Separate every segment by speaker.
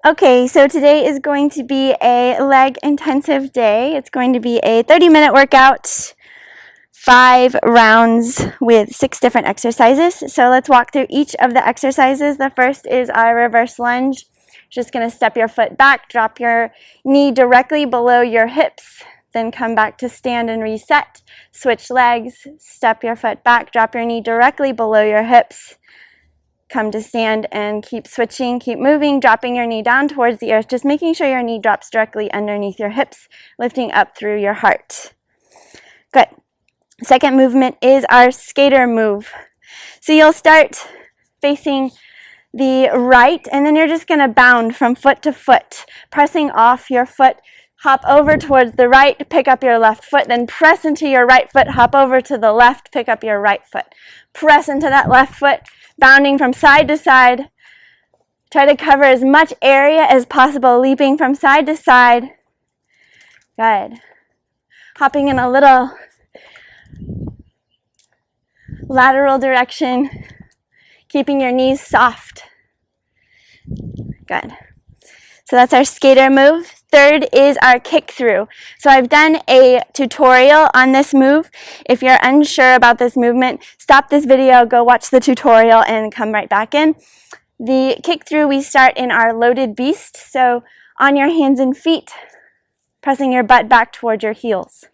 Speaker 1: Okay, so today is going to be a leg intensive day. It's going to be a 30-minute workout, 5 rounds with 6 different exercises. So let's walk through each of the exercises. The first is our reverse lunge. Just going to step your foot back, drop your knee directly below your hips, then come back to stand and reset. Switch legs, step your foot back, drop your knee directly below your hips. Come to stand and keep switching, keep moving, dropping your knee down towards the earth, just making sure your knee drops directly underneath your hips, lifting up through your heart. Good. Second movement is our skater move. So you'll start facing the right, and then you're just going to bound from foot to foot, pressing off your foot, hop over towards the right, pick up your left foot, then press into your right foot, hop over to the left, pick up your right foot. Press into that left foot, bounding from side to side. Try to cover as much area as possible, leaping from side to side. Good. Hopping in a little lateral direction, keeping your knees soft. Good. So that's our skater move. Third is our kick through. So I've done a tutorial on this move. If you're unsure about this movement, stop this video, go watch the tutorial, and come right back in. The kick through, we start in our loaded beast. So on your hands and feet, pressing your butt back towards your heels.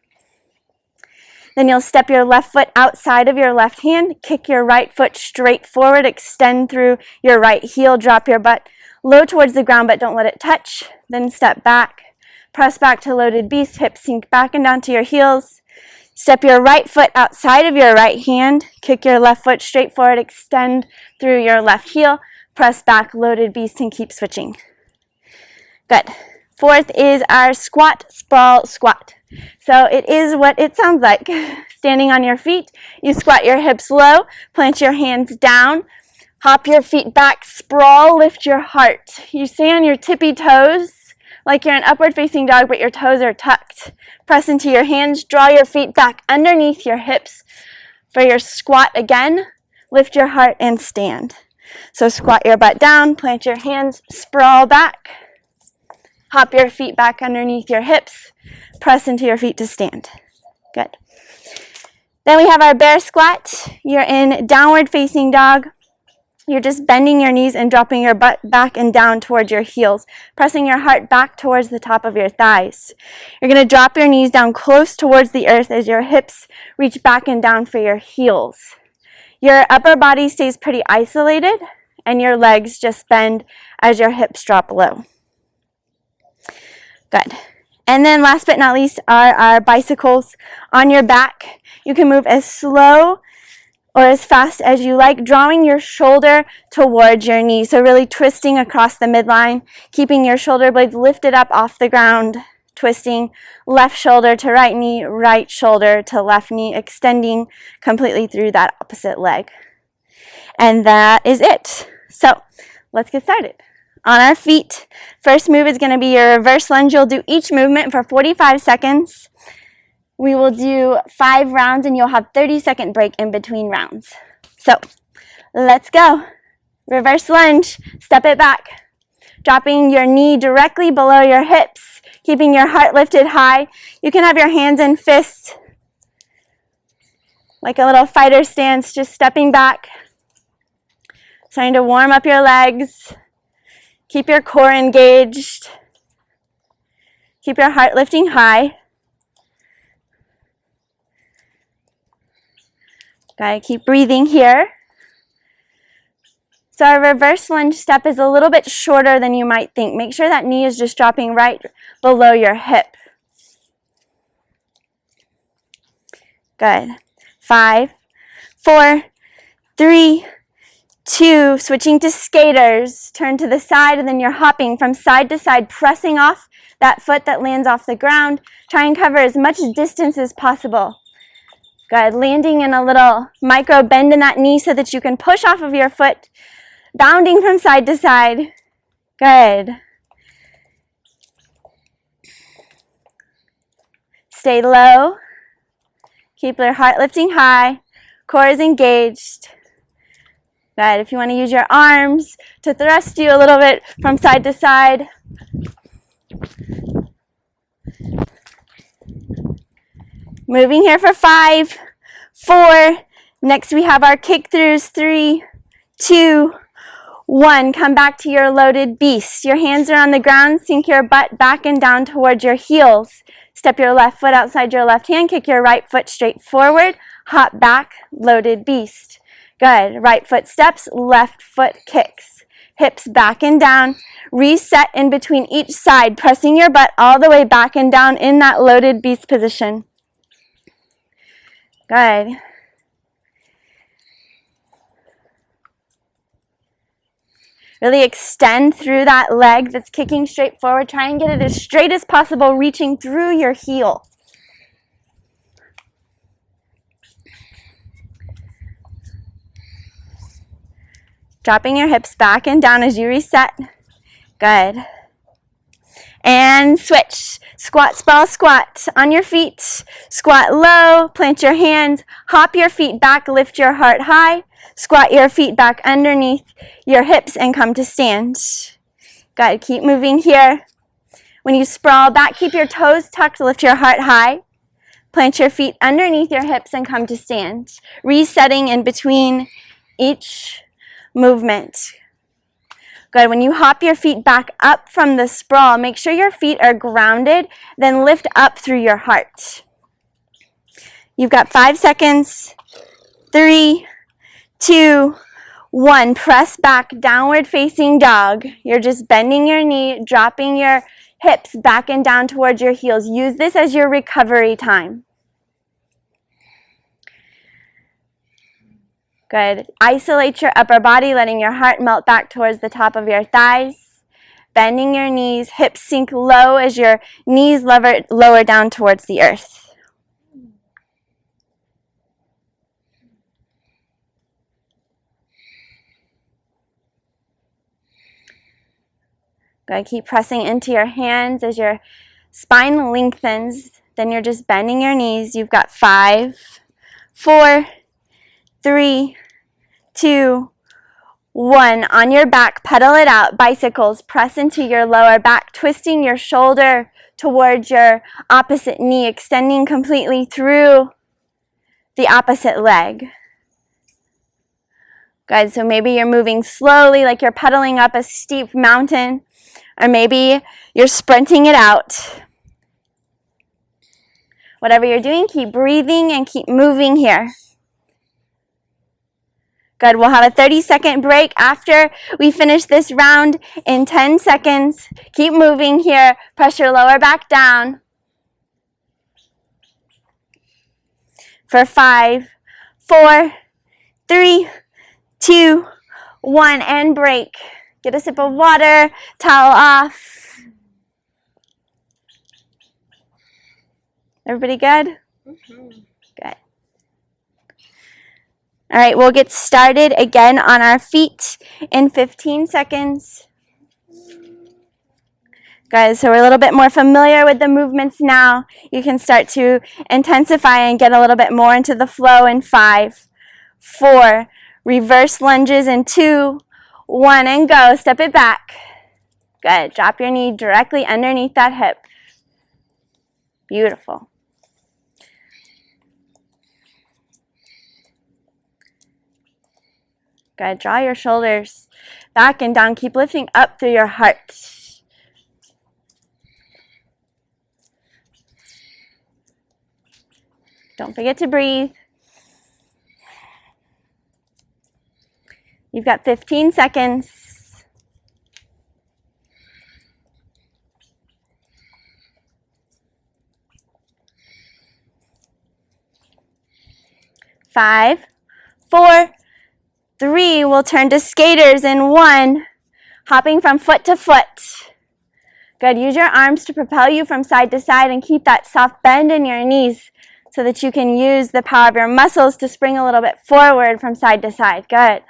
Speaker 1: Then you'll step your left foot outside of your left hand, kick your right foot straight forward, extend through your right heel, drop your butt low towards the ground, but don't let it touch. Then step back, press back to loaded beast, hips sink back and down to your heels. Step your right foot outside of your right hand, kick your left foot straight forward, extend through your left heel, press back, loaded beast, and keep switching. Good. Fourth is our squat, sprawl, squat. So it is what it sounds like. Standing on your feet, you squat your hips low, plant your hands down, hop your feet back, sprawl, lift your heart. You stay on your tippy toes like you're an upward facing dog, but your toes are tucked. Press into your hands, draw your feet back underneath your hips for your squat again. Lift your heart and stand. So squat your butt down, plant your hands, sprawl back. Hop your feet back underneath your hips. Press into your feet to stand. Good. Then we have our bear squat. You're in downward facing dog. You're just bending your knees and dropping your butt back and down towards your heels, pressing your heart back towards the top of your thighs. You're going to drop your knees down close towards the earth as your hips reach back and down for your heels. Your upper body stays pretty isolated, and your legs just bend as your hips drop low. Good. And then last but not least are our bicycles on your back. You can move as slow or as fast as you like, drawing your shoulder towards your knee. So really twisting across the midline, keeping your shoulder blades lifted up off the ground, twisting left shoulder to right knee, right shoulder to left knee, extending completely through that opposite leg. And that is it. So let's get started. On our feet, first move is going to be your reverse lunge. You'll do each movement for 45 seconds. We will do 5 rounds, and you'll have 30-second break in between rounds. So let's go. Reverse lunge. Step it back. Dropping your knee directly below your hips, keeping your heart lifted high. You can have your hands in fists, like a little fighter stance, just stepping back. Trying to warm up your legs. Keep your core engaged. Keep your heart lifting high. Gotta keep breathing here. So our reverse lunge step is a little bit shorter than you might think. Make sure that knee is just dropping right below your hip. Good. 5, 4, 3, 2, switching to skaters. Turn to the side, and then you're hopping from side to side, pressing off that foot that lands off the ground. Try and cover as much distance as possible. Good. Landing in a little micro bend in that knee so that you can push off of your foot, bounding from side to side. Good. Stay low. Keep your heart lifting high. Core is engaged. Good. If you want to use your arms to thrust you a little bit from side to side. Moving here for 5, 4. Next we have our kick throughs. 3, 2, 1. Come back to your loaded beast. Your hands are on the ground. Sink your butt back and down towards your heels. Step your left foot outside your left hand. Kick your right foot straight forward. Hop back, loaded beast. Good. Right foot steps, left foot kicks. Hips back and down. Reset in between each side, pressing your butt all the way back and down in that loaded beast position. Good. Really extend through that leg that's kicking straight forward. Try and get it as straight as possible, reaching through your heel. Dropping your hips back and down as you reset. Good. And switch. Squat, sprawl, squat. On your feet. Squat low. Plant your hands. Hop your feet back. Lift your heart high. Squat your feet back underneath your hips and come to stand. Good. Keep moving here. When you sprawl back, keep your toes tucked. Lift your heart high. Plant your feet underneath your hips and come to stand. Resetting in between each movement. Good. When you hop your feet back up from the sprawl, make sure your feet are grounded, then lift up through your heart. You've got 5 seconds. 3, 2, 1. Press back, downward facing dog. You're just bending your knee, dropping your hips back and down towards your heels. Use this as your recovery time. Good. Isolate your upper body, letting your heart melt back towards the top of your thighs. Bending your knees, hips sink low as your knees lower down towards the earth. Good. Keep pressing into your hands as your spine lengthens. Then you're just bending your knees. You've got 5, 4, 3, 2, 1. On your back, pedal it out. Bicycles, press into your lower back, twisting your shoulder towards your opposite knee, extending completely through the opposite leg. Good. So maybe you're moving slowly, like you're pedaling up a steep mountain, or maybe you're sprinting it out. Whatever you're doing, keep breathing and keep moving here. Good. We'll have a 30-second break after we finish this round in 10 seconds. Keep moving here. Press your lower back down. For 5, 4, 3, 2, 1, and break. Get a sip of water, towel off. Everybody good? Mm-hmm. Good. All right, we'll get started again on our feet in 15 seconds. Guys, so we're a little bit more familiar with the movements now. You can start to intensify and get a little bit more into the flow in 5, 4, reverse lunges in 2, 1, and go. Step it back. Good. Drop your knee directly underneath that hip. Beautiful. Good. Draw your shoulders back and down. Keep lifting up through your heart. Don't forget to breathe. You've got 15 seconds. Five, 4, 3, we'll turn to skaters in 1, hopping from foot to foot. Good. Use your arms to propel you from side to side and keep that soft bend in your knees so that you can use the power of your muscles to spring a little bit forward from side to side. Good.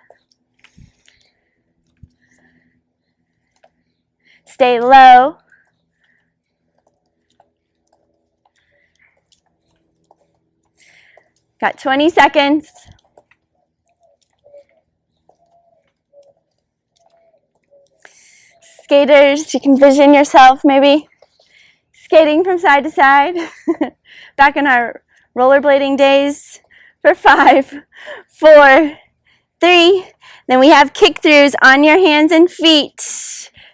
Speaker 1: Stay low. Got 20 seconds. skaters, you can vision yourself maybe skating from side to side. Back in our rollerblading days for 5, 4, 3. Then we have kick throughs on your hands and feet.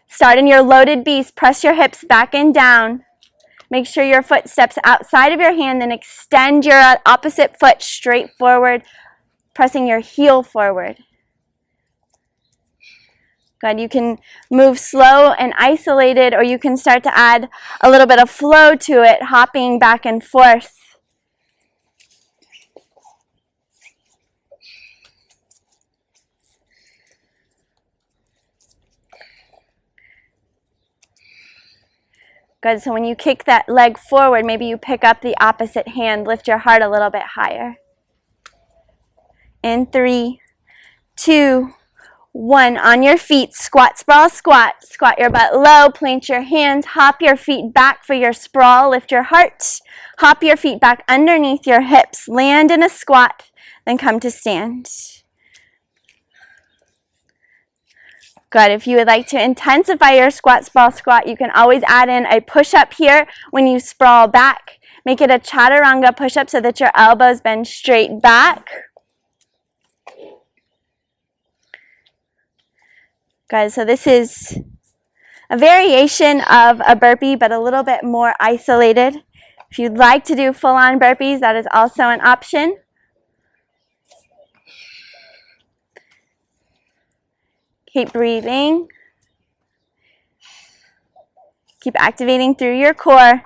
Speaker 1: Start in your loaded beast. Press your hips back and down. Make sure your foot steps outside of your hand, then extend your opposite foot straight forward, pressing your heel forward. Good. You can move slow and isolated, or you can start to add a little bit of flow to it, hopping back and forth. Good, so when you kick that leg forward, maybe you pick up the opposite hand, lift your heart a little bit higher. In 3, 2, 1. On your feet, squat, sprawl, squat. Squat your butt low, plant your hands, hop your feet back for your sprawl, lift your heart. Hop your feet back underneath your hips, land in a squat, then come to stand. Good. If you would like to intensify your squat, sprawl, squat, you can always add in a push-up here when you sprawl back. Make it a chaturanga push-up so that your elbows bend straight back. Good. So this is a variation of a burpee, but a little bit more isolated. If you'd like to do full-on burpees, that is also an option. Keep breathing. Keep activating through your core.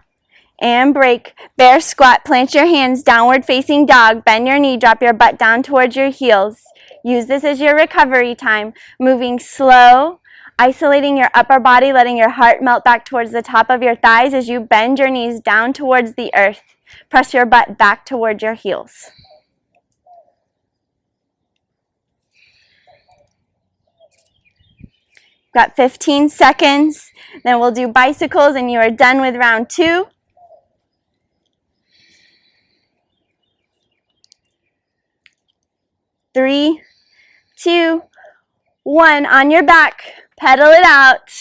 Speaker 1: And break. Bear squat. Plant your hands, downward facing dog. Bend your knee, drop your butt down towards your heels. Use this as your recovery time. Moving slow, isolating your upper body, letting your heart melt back towards the top of your thighs as you bend your knees down towards the earth. Press your butt back towards your heels. Got 15 seconds. Then we'll do bicycles and you are done with round 2. Three, 2, 1. On your back, pedal it out.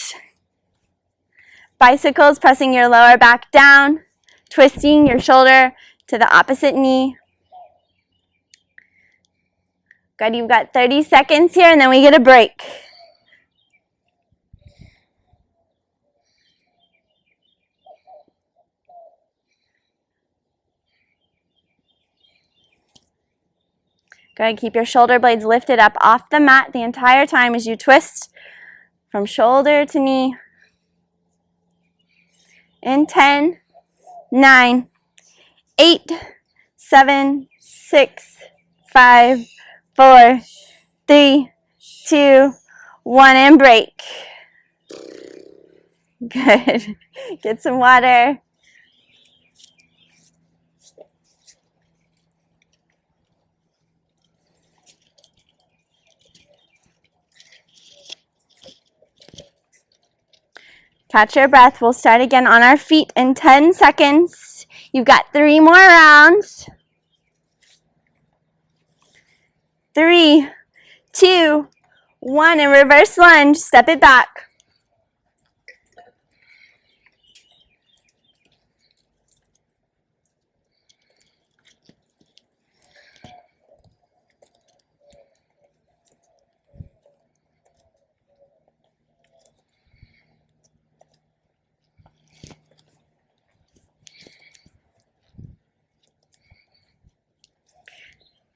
Speaker 1: Bicycles, pressing your lower back down, twisting your shoulder to the opposite knee. Good, you've got 30 seconds here and then we get a break. Good, keep your shoulder blades lifted up off the mat the entire time as you twist from shoulder to knee. In 10, 9, 8, 7, 6, 5, 4, 3, 2, 1, and break. Good. Get some water. Catch your breath. We'll start again on our feet in 10 seconds. You've got 3 more rounds. 3, 2, 1, and reverse lunge. Step it back.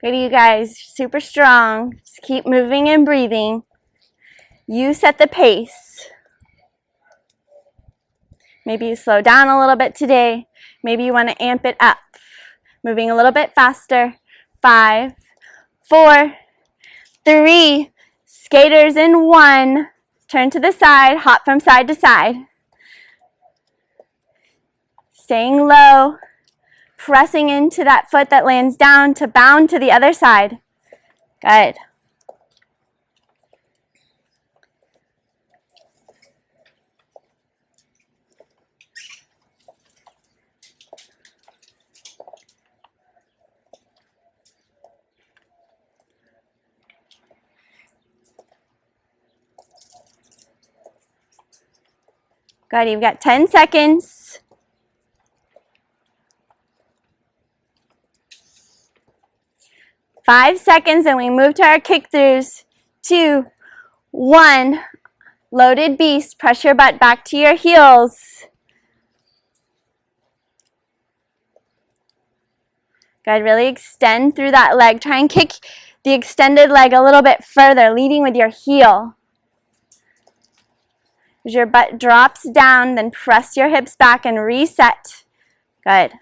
Speaker 1: Good, you guys. Super strong. Just keep moving and breathing. You set the pace. Maybe you slow down a little bit today. Maybe you want to amp it up. Moving a little bit faster. 5, 4, 3, skaters in 1. Turn to the side, hop from side to side. Staying low. Pressing into that foot that lands down to bound to the other side. Good. Good, you've got 10 seconds. Five seconds, and we move to our kick-throughs. 2, 1. Loaded beast. Press your butt back to your heels. Good, really extend through that leg. Try and kick the extended leg a little bit further, leading with your heel. As your butt drops down, then press your hips back and reset. Good.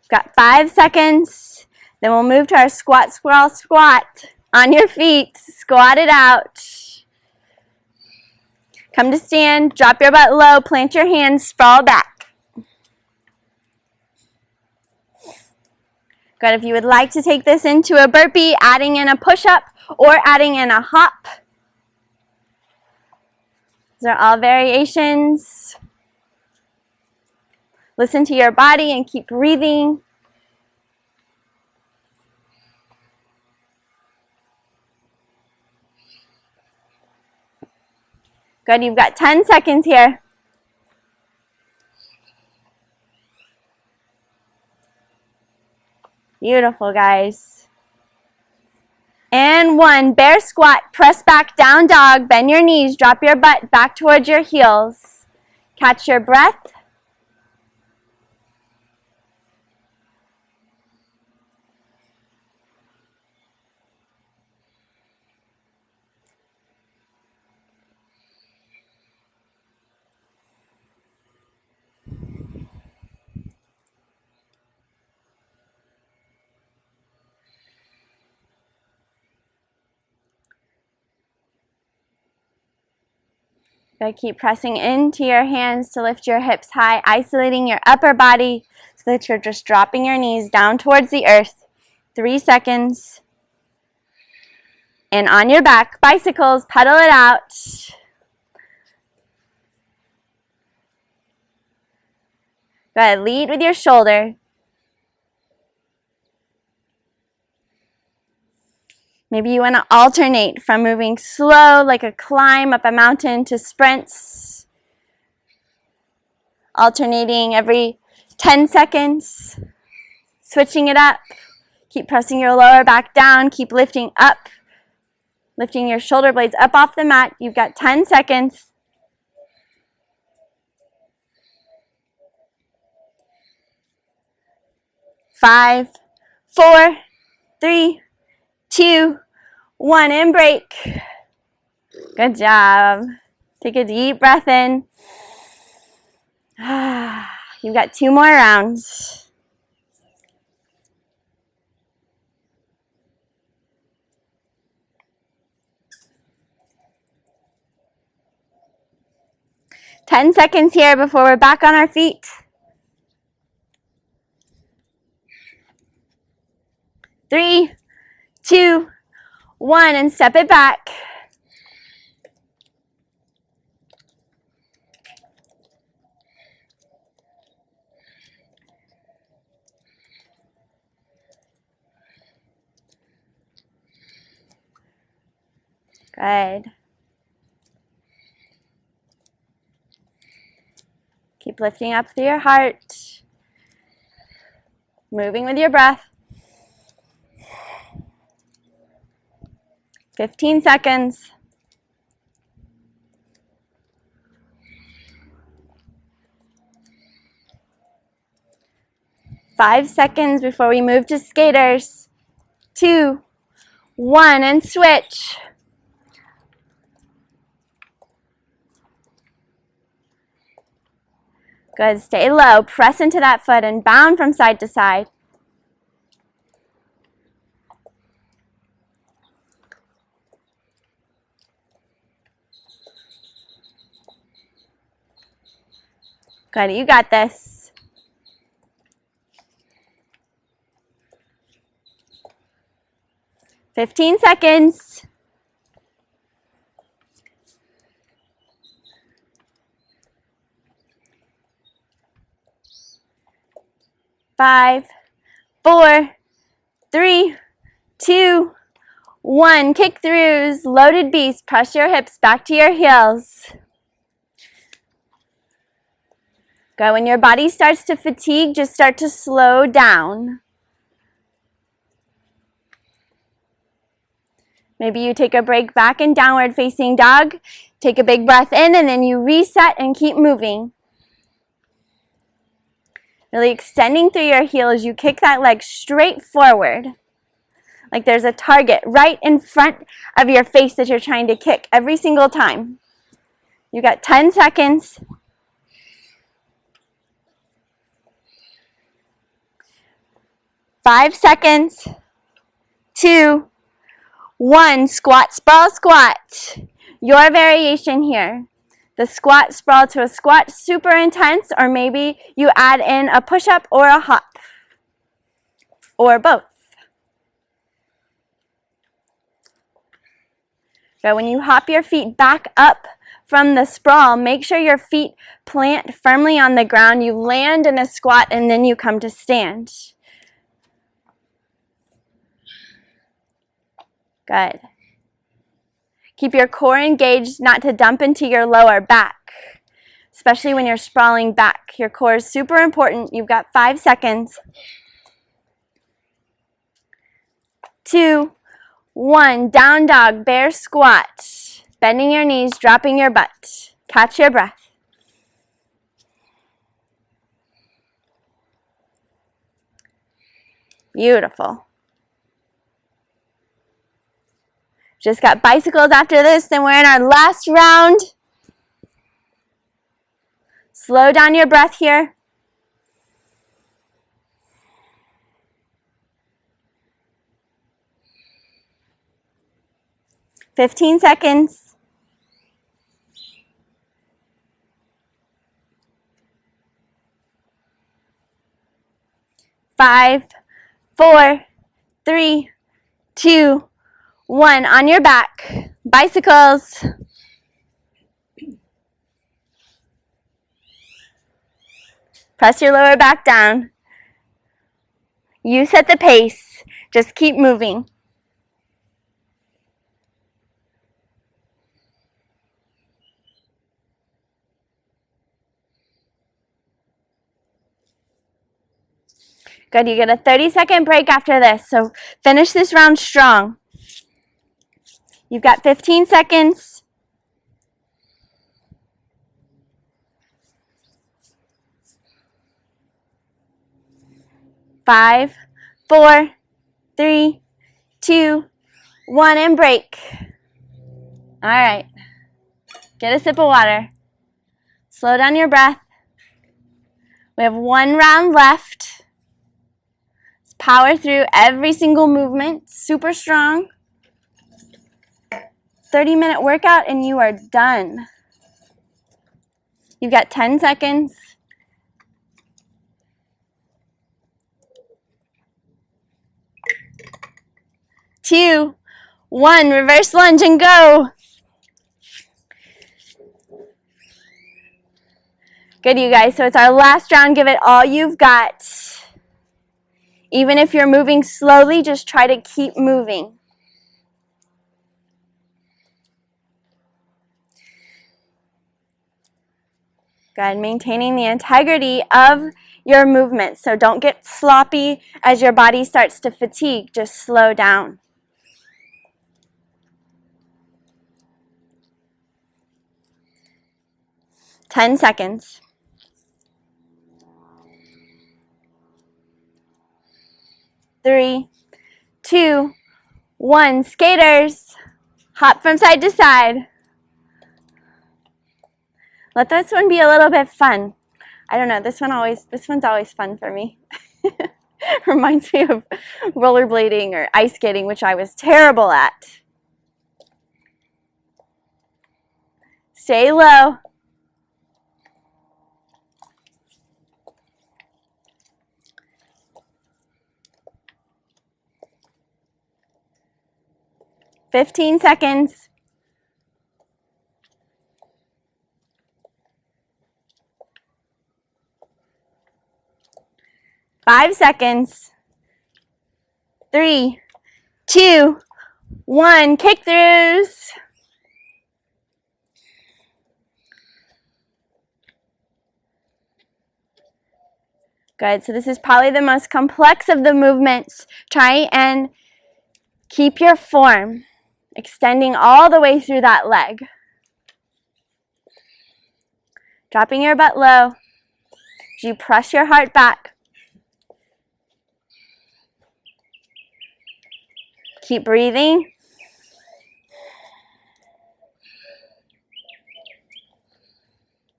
Speaker 1: We've got 5 seconds. Then we'll move to our squat, squirrel, squat. On your feet, squat it out. Come to stand, drop your butt low, plant your hands, sprawl back. Good, if you would like to take this into a burpee, adding in a push-up or adding in a hop. These are all variations. Listen to your body and keep breathing. Good, you've got 10 seconds here. Beautiful, guys. And 1, bear squat, press back, down dog, bend your knees, drop your butt back towards your heels. Catch your breath. Good, keep pressing into your hands to lift your hips high, isolating your upper body so that you're just dropping your knees down towards the earth. 3 seconds. And on your back, bicycles, pedal it out. Go ahead, lead with your shoulder. Maybe you want to alternate from moving slow like a climb up a mountain to sprints. Alternating every 10 seconds. Switching it up. Keep pressing your lower back down. Keep lifting up. Lifting your shoulder blades up off the mat. You've got 10 seconds. 5, 4, 3, 2, 1, and break. Good job. Take a deep breath in. You've got 2 more rounds. Ten seconds here before we're back on our feet. 3, 2, 1, and step it back. Good. Keep lifting up through your heart. Moving with your breath. 15 seconds. 5 seconds before we move to skaters. 2, 1, and switch. Good, stay low, press into that foot and bound from side to side. Good, you got this. "15 seconds. 5, 4, 3, 2, 1. Kick throughs, loaded beast. Press your hips back to your heels. Good. When your body starts to fatigue, just start to slow down. Maybe you take a break back in downward facing dog. Take a big breath in and then you reset and keep moving. Really extending through your heels, you kick that leg straight forward. Like there's a target right in front of your face that you're trying to kick every single time. You got 10 seconds. 5 seconds. 2, 1. Squat, sprawl, squat. Your variation here. The squat, sprawl to a squat, super intense, or maybe you add in a push-up or a hop, or both. So when you hop your feet back up from the sprawl, make sure your feet plant firmly on the ground. You land in a squat and then you come to stand. Good. Keep your core engaged, not to dump into your lower back, especially when you're sprawling back. Your core is super important. You've got 5 seconds. 2, 1. Down dog, bear squat. Bending your knees, dropping your butt. Catch your breath. Beautiful. Just got bicycles after this, then we're in our last round. Slow down your breath here. "15 seconds. Five, 4, 3, 2, 1. On your back. Bicycles. Press your lower back down. You set the pace. Just keep moving. Good, you get a 30-second break after this, so finish this round strong. You've got 15 seconds. 5, 4, 3, 2, 1, and break. All right. Get a sip of water. Slow down your breath. We have 1 round left. Let's power through every single movement. Super strong. 30-minute workout and you are done. You've got 10 seconds. 2, 1. Reverse lunge and go. Good, you guys. So it's our last round. Give it all you've got. Even if you're moving slowly, just try to keep moving. Good. Maintaining the integrity of your movement. So don't get sloppy as your body starts to fatigue. Just slow down. Ten seconds. 3, 2, 1. Skaters, hop from side to side. Let this one be a little bit fun. I don't know, this one's always fun for me. Reminds me of rollerblading or ice skating, which I was terrible at. Stay low. "15 seconds. 5 seconds. 3, 2, 1. Kick throughs. Good. So this is probably the most complex of the movements. Try and keep your form, extending all the way through that leg. Dropping your butt low. As you press your heart back. Keep breathing.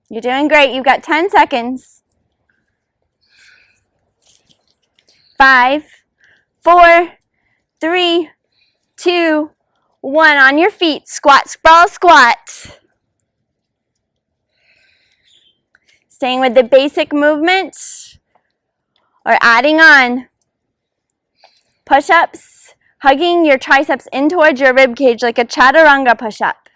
Speaker 1: You're doing great. You've got 10 seconds. 5, 4, 3, 2, 1. On your feet. Squat, sprawl, squat. Staying with the basic movement or adding on. Push-ups, hugging your triceps in towards your rib cage like a chaturanga push-up.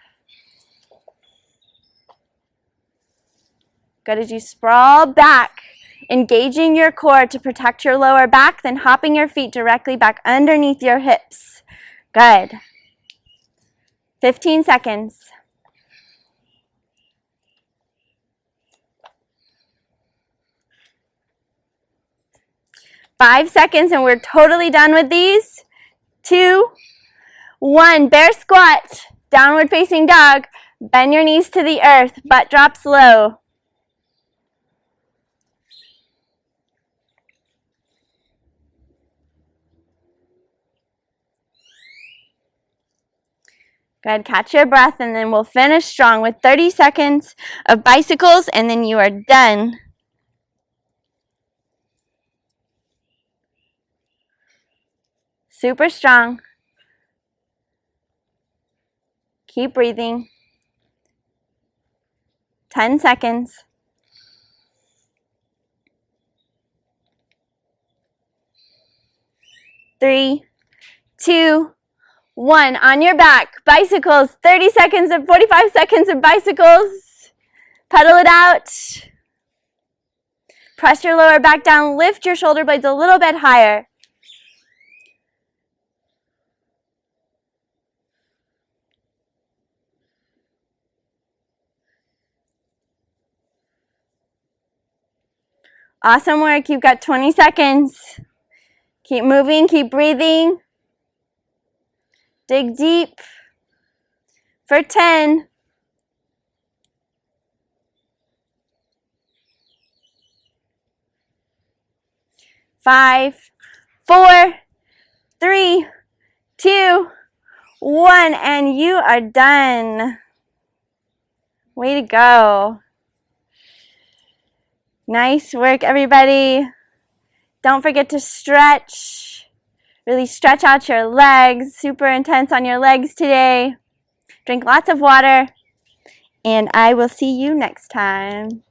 Speaker 1: Good. As you sprawl back, engaging your core to protect your lower back, then hopping your feet directly back underneath your hips. Good. 15 seconds. 5 seconds and we're totally done with these. 2, 1. Bear squat. Downward facing dog. Bend your knees to the earth. Butt drops low. Good. Catch your breath and then we'll finish strong with 30 seconds of bicycles and then you are done. Super strong. Keep breathing. 10 seconds. 3, 2, 1. On your back. Bicycles. 30 seconds of 45 seconds of bicycles. Pedal it out. Press your lower back down. Lift your shoulder blades a little bit higher. Awesome work. You've got 20 seconds. Keep moving. Keep breathing. Dig deep for 10. 5, 4, 3, 2, 1, and you are done. Way to go. Nice work, everybody. Don't forget to stretch. Really stretch out your legs. Super intense on your legs today. Drink lots of water. And I will see you next time.